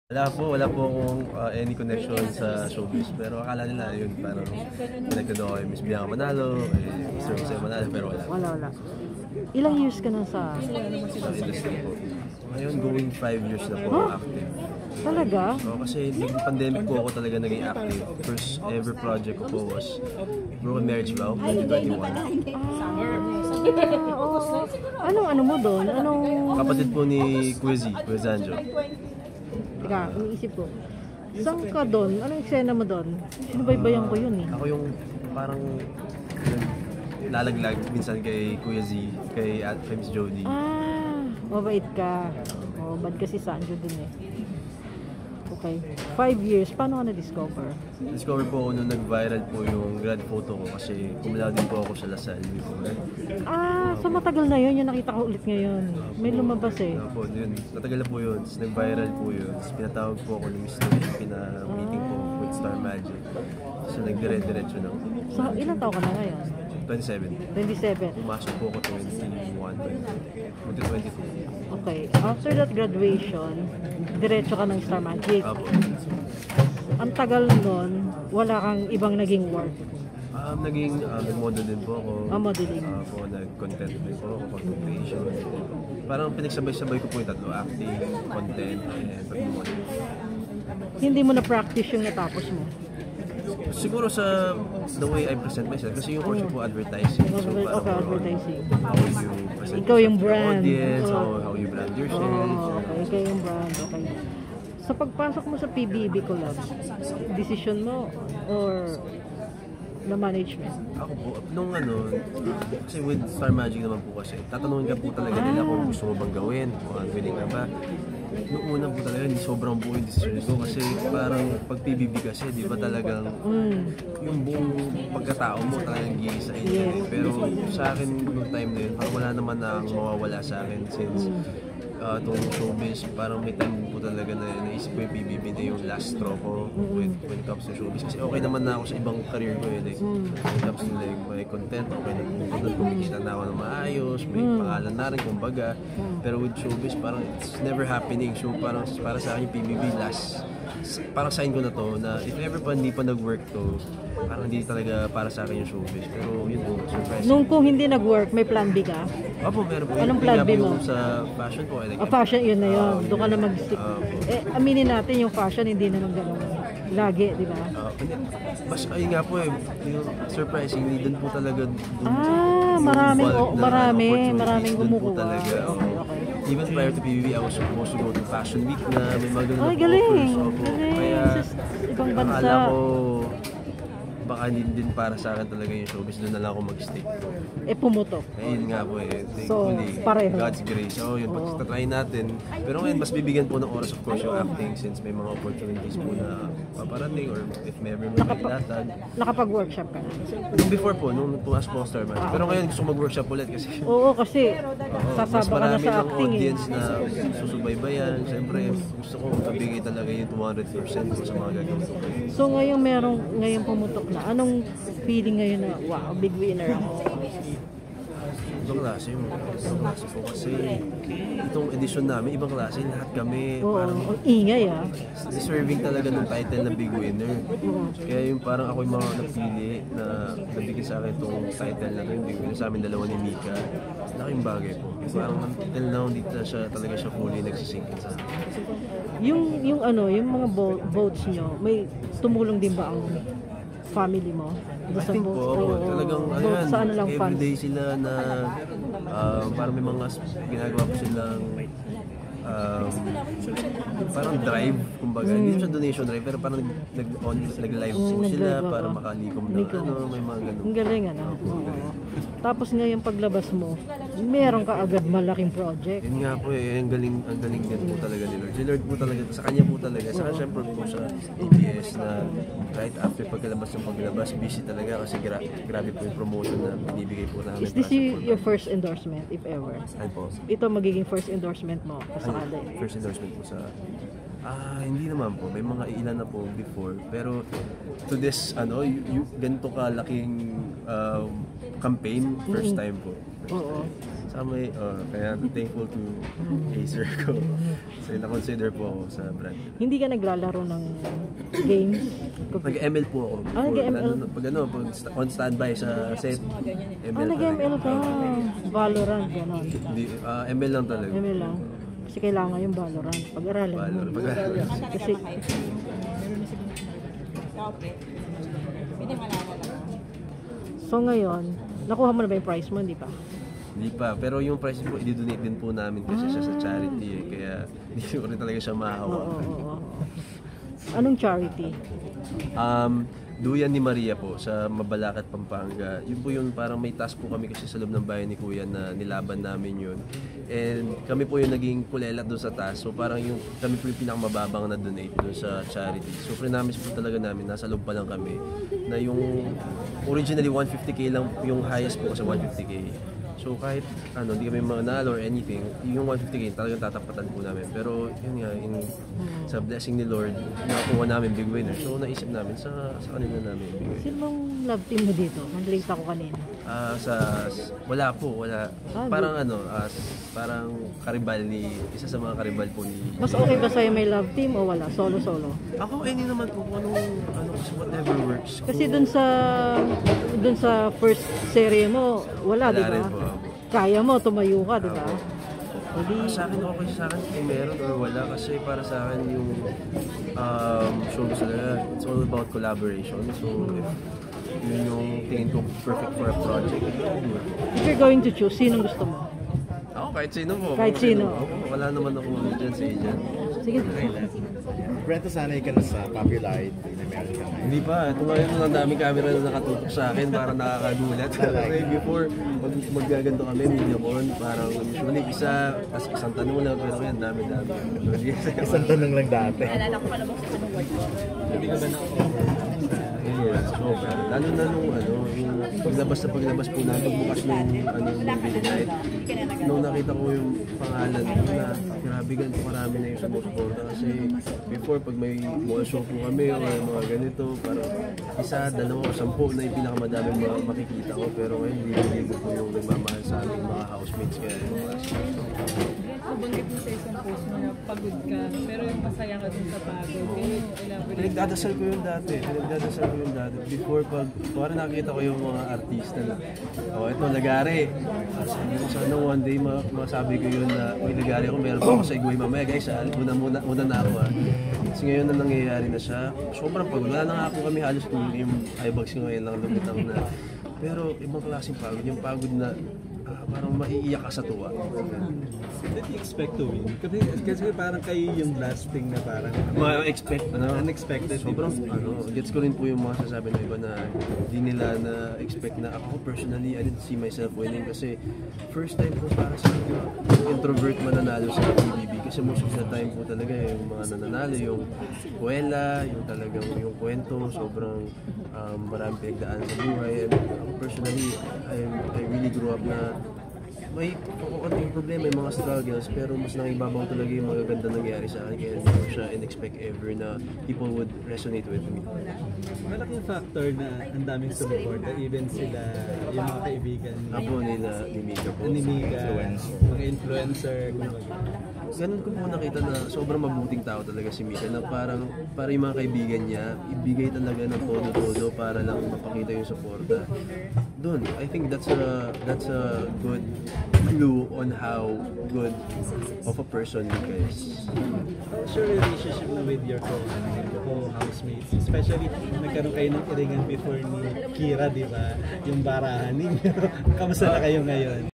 Wala po akong any connection sa showbiz. Pero akala nila yun, parang connected ako kay Miss Bianca Manalo, kay Mr. Jose Manalo, pero wala. Wala. Ilang years ka na sa industry po. Ngayon, going 5 years na po active. Talaga? Kasi nung pandemic po ako talaga naging active. First ever project ko po was Broken Marriage Vow, 2021. Oo. Ano mo doon? Kapatid po ni Kuya Zanjo. Teka, iniisip ko. Saan ka doon? Anong eksena mo doon? Sinubaybayan ko yun eh. Ako yung parang lalaglag minsan kay Kuya Z, kay Miss Jody. Mabait ka. Bad kasi Sanjo din eh. Okay. 5 years. Paano ka na-discover? Discover po ako nung nag-viral po yung grad photo ko kasi kumalaw din po ako sa Lasal. So matagal na yun. Yung nakita ko ulit ngayon. May lumabas eh. Po, yun. Matagal na po yun. Nag-viral po yun. Pinatawag po ako ni Miss Louie. Pina-meeting po with Star Magic. So nagdire-diretso na. So ilang taon ka na ngayon? 27. Pumasok po ako 2022. Okay. After that graduation, diretso ka ng Star Magic. Ang tagal nun, wala kang ibang naging work. Nag-model din po ako. Modeling. Nag-content din po ako, content creation. Parang pinagsabay-sabay ko po yung tatlo, acting, content, and pag-model. Hindi mo na-practice yung natapos mo? Siguro sa the way I present myself, kasi yung course po advertising. So advertising. How you present ikaw yung brand. Audience, how you brand yourself. Okay, ikaw yung brand. Okay. Sa pagpasok mo sa PBB Collab, decision mo or na management? Ako po, nung kasi with Star Magic naman po kasi, tatanungin ka po talaga nila kung gusto mo bang gawin, kung willing ka ba. Noong una po talaga, sobrang buo yung decision ko kasi parang pag PBB kasi, di ba talagang yung buong pagkatao mo talagang giisa inyo. Pero sa akin, yung time na yun, parang wala naman na mawawala sa akin since itong showbiz, parang may time po talaga na naisip ko yung PBB na yung last straw ko when it comes to showbiz. Kasi okay naman na ako sa ibang career ko yun. When it comes to may content, okay na kumikita na ako ng maayos, may pangalan na rin kumbaga. Pero with showbiz, parang it's never happening. So parang para sa akin yung PBB last, parang sign ko na to na if ever pa hindi pa nag-work to, parang hindi talaga para sa akin yung showbiz. Pero yun po, surprise. Nung kung hindi nag-work, may plan B ka? Opo, meron po. Anong plan B mo? Sa fashion po. Fashion, yun na yun. Doon ka na mag-stick. Aminin natin yung fashion, hindi naman gano'n. Lagi, di ba? Mas, ayun nga po yung surprisingly, doon po talaga. Maraming kumukuha. Okay. Even prior to PBB, I was supposed to go to Fashion Week na may mga ganun na galing. Kaya, ibang bansa. akala ko, baka din para sa akin talaga yung showbiz, doon na lang ako mag-stick. Pumutok. Ayun nga po So, thankfully, pareho. God's grace. Yun, pagtatry natin. Pero ngayon, mas bibigyan po ng oras of course yung acting since may mga opportunities po na paparating or if may ever may latag. Nakapag-workshop ka na? Nung before po, nung pumas po Star Magic. Pero ngayon gusto ko mag-workshop ulit kasi Oo, kasi sasaba ka na sa acting. Mas marami ng audience na susubaybayan. Siyempre, gusto ko mabigay talaga yung 200% ko sa mga gagawin ko. So ngayong pumutok na, anong feeling ngayon na, wow, big winner ako? Ibang klase po kasi itong edisyon namin, ibang klase, lahat kami parang ingay deserving talaga ng title na big winner. Kaya yung parang ako yung mga napili na nabigyan sa akin itong title na yung big winner sa amin dalawa ni Mika. Laking bagay po. Parang until now, hindi talaga siya fully nagsisingkin sa akin. Yung mga votes nyo, may tumulong din ba ang family mo? I think po, talagang everyday sila na parang may mga ginagawa po silang parang drive, kumbaga. Hindi siya donation drive, pero parang nag-live po sila para makalikom na may mga ganun. Ang galing Tapos ngayon paglabas mo, meron ka agad malaking project. Yun nga po ang galing din po talaga ni Lord. Si Lord po talaga, sa kanya po talaga. Saka syempre po sa ABS na right after paglabas, busy talaga kasi grabe po yung promotion na binibigay po namin. Is this your first endorsement, if ever? Ay po. Ito magiging first endorsement mo kasali? First endorsement po sa... hindi naman po. May mga ilan na po before. Pero to this, ganito kalaking campaign, first time po. Oo. Kaya thankful to Acer ko. Kasi na-consider po ako sa brand. Hindi ka naglalaro ng games? Nag-ML po ako. Nag-ML? Pag on standby sa set, ML Nag-ML ka. Valorant, gano'n. ML lang talaga. ML lang. Kasi kailangan yung Valorant. Pag-aralan mo. Pag-aralan. Kasi... So ngayon, nakuha mo na ba yung prize mo, di ba? Hindi pa, pero yung price po, i-donate din po namin kasi siya sa charity eh. Kaya hindi ko rin talaga siya mahawa. Oo. Anong charity? Duyan ni Maria po sa Mabalacat, Pampanga. Yun po yung parang may task po kami kasi sa loob ng bayan ni Kuya na nilaban namin yun. And kami po yung naging kulelat doon sa task. So parang kami po yung pinakamababang na donate doon sa charity. So pre-namis po talaga namin, nasa loob pa lang kami, na yung originally 150k lang yung highest po kasi 150k. So kahit hindi kami manalo or anything, yung 150k talagang tatapatan po namin. Pero yun nga, sa blessing ni Lord, nakuha namin big winner. So naisip namin sa kanila namin bigay. Sino bang love team mo dito? Nag-rate ako kanina. Wala po. Parang parang karibal isa sa mga karibal po ni... Mas okay ba sa'yo may love team o wala? Solo-solo? Ako, hindi naman po kung whatever works. Kasi dun sa first serie mo, wala, di ba? Kaya mo, tumayo ka, di ba? Sa akin, okay sa akin kung meron or wala kasi para sa akin yung show ko talaga, it's all about collaboration. So, if yun yung tingin ko perfect for a project. If you're going to choose, sinong gusto mo? Ako, kahit sino po. Kahit sino? Wala naman ako dyan sa agent. Sige. Brento, sanay ka na sa popularity na meron ka ngayon. Hindi pa. Ito ngayon ang daming camera na nakatutok sa akin, parang nakakagulat. Kasi before, maggaganto kami, mediacon, parang usually isang tanong lang, pero ngayon dami-dami. Isang tanong lang dati. Naalala ko pa naman sa tanong white. Hindi ka ba na-offer? Lalo na nung yung paglabas po na pagbukas ng video night, nung nakita ko yung pangalan na grabe ganito marami na yung sumusuporta kasi before pag may mall show po kami o mga ganito parang isa, dalawa o 10 na yung pinakamadaming makikita ko pero ngayon hindi po yung nagmamahal sa aming mga housemates kaya yung mga Nabanggit mo sa isang post mo na pagod ka, pero yung masaya ka dun sa pagod. Can you elaborate? Pinagdadasal ko yung dati. Before, parang nakita ko yung mga artista na, ito, Lagare. Sabi ko sana one day masabi ko yun na, Lagare ako, meron pa ako sa Iguay mamaya. Guys, una na ako. Kasi ngayon na nangyayari na siya. Sobrang pagod. Wala na nga ako kami halos tuloy yung eyebags ko ngayon lang lumitaw na. Pero ibang klaseng pagod. Yung pagod na parang maiiyak ka sa tuwa. Did you expect to win? Kasi parang kayo yung last thing na parang unexpected. Sobrang gets ko rin po yung mga sasabi ng iba na hindi nila na-expect na ako personally, I didn't see myself winning kasi first time po para sa introvert mananalo sa PBB kasi most of the time po talaga yung mga nananalo, yung kuwela, yung talagang yung kwento, sobrang maraming pinagdaan sa buhay. And personally, I really grew up na may konting problema, may mga struggles, pero mas nangibabaw talaga yung magaganda nangyari sa akin kaya hindi ko siya in-expect ever na people would resonate with me. Malaking factor na ang daming sumuporta, even sila, yung mga kaibigan Ni Mika po. Ni Mika, mga influencer, Ganun ko po nakita na sobrang mabuting tao talaga si Mika na parang yung mga kaibigan niya, ibigay talaga ng todo-todo para lang mapakita yung suporta. Doon, I think that's a good clue on how good of a person Mika is. how's your relationship na with your co-housemates? Especially, nagkaroon kayo ng iringan before ni Kira, di ba? Yung barahan ninyo. Kamusta na kayo ngayon?